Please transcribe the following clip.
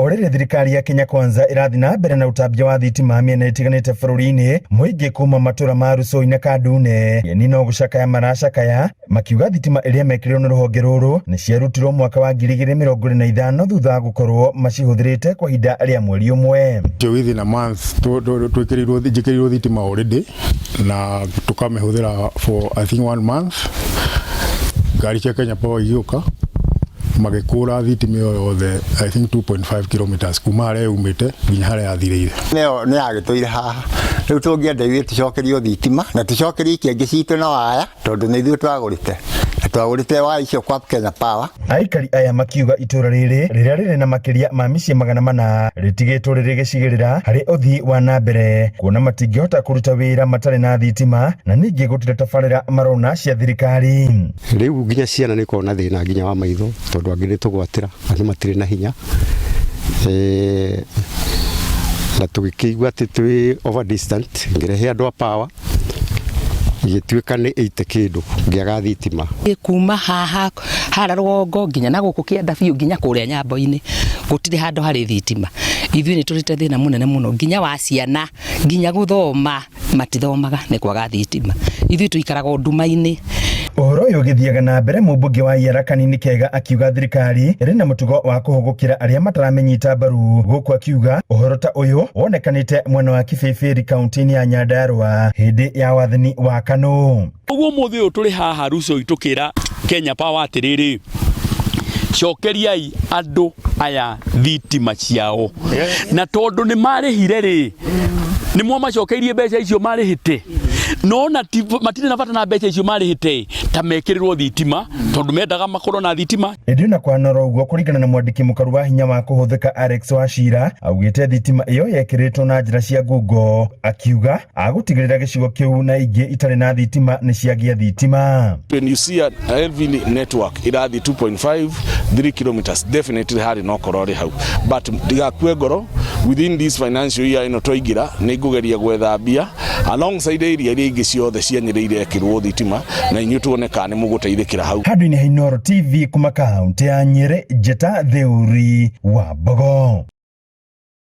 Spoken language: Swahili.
Orere thirikari ya Kenya Kwanza irathi na mbere na utambia wa thitima miena itiganite bururi-ini muingi kuma matura ma Rusoi na Kandune ni no gucakaya maracakaya makiuga thitima iria mekirirwo ni ruhonge ruru ni ciarutirwo mwaka wa 2025 thutha wa gukorwo macihuthirite kwa hinda ria mweri umwe. Within a month twikirirwo thitima already na tukamehũthĩra for I think 1 month. Gari cia Kenya Power igĩũka magĩkũra thitima yothe I think 2.5 kilometers kuma harĩa yumĩte nginya harĩa yathirĩire. Nĩ yagĩtũire haha rĩu tũngĩenda ithuĩ tũcokerio thitima na tũcokerie ikĩngĩ citũ na waya tondũ nĩ ithuĩ twagũrĩte waya icio kwa Kenya Power. Aikari aya makiuga itura rĩrĩ rĩrĩa rĩrĩ na makĩria ma mĩciĩ 400 rĩtigĩtwo rĩgĩcigĩrĩra harĩ ũthii wa na mbere kuona matingĩhota kũruta wĩra matarĩ na thitima na ningĩ gũtirĩ tabarĩra marona cia thirikari. Rĩu nginya ciana nĩ korwo na thĩna nginya wa maitho tondũ angĩ nĩ tũgwatĩra andũ matirĩ na hinya na tũgĩkĩigua atĩ twĩ over distant ngĩrehe andũ a Power igĩtuĩka nĩ 80 kĩndũ ngĩaga thitima kuma haha hara rũgongo nginya na gũkũ kĩanda biũ nginya kũrĩa nyambo-inĩ gũtirĩ handũ harĩ thitima. Ithuĩ nĩ tũrĩte thĩna mũnene mũno nginya wa ciana nginya gũthoma matithomaga nĩ kwaga thitima. Ithuĩ tũikaraga nduma-inĩ. Ũhoro ũyũ ũgĩthiaga na mbere mũmbunge wa Iyara Kanini Kega akiuga thirikari ĩrĩ na mũtugo wa kũhũgũkĩra arĩa mataramenyita mbaru gũkũ akiuga ũhoro ta ũyũ wonekanĩte mwena wa Kĩbĩbĩri kaunti-inĩ ya Nyandarua hĩndĩ ya wathani wa KANũ. Ũguo mũthĩ ũyũ tũrĩ haha Rusoi tũkĩra Kenya Power atĩrĩrĩ cokeriai andũ aya thitima ciao na tondũ nĩ marĩhire rĩ nĩ mwa macokeirie mbeca icio marĩhĩte no na matirĩ na bata na mbeca icio marĩhĩte ta mekĩrĩrwo thitima tondũ mendaga makorwo na thitima. Ĩndĩ na kwanora ũguo kũringana na mwandĩki mũkaru wa hinya wa kũhũthĩka Alex Wachira augĩte thitima ĩyo yekĩrĩtwo na njĩra cia ngungo akiuga agũtigĩrĩra gĩcigo kĩu na ingĩ itarĩ na thitima nĩ ciagĩa thitima. When you see a heavy network irathi 2.5-3 kilometers definitely harĩ no korore hau but ndigakue ngoro within this financial year ino twaingira nĩ ngũgeria gwetha mbia alongside area iria ingĩ ciothe cianyĩrĩire ekĩrwo thitima na inyuĩ tuone kana nĩ mũgũteithĩkĩra hau. Handũ-inĩ ha Inooro TV kuma kaunti ya Nyeri, Njeta Theuri wa Mbogo.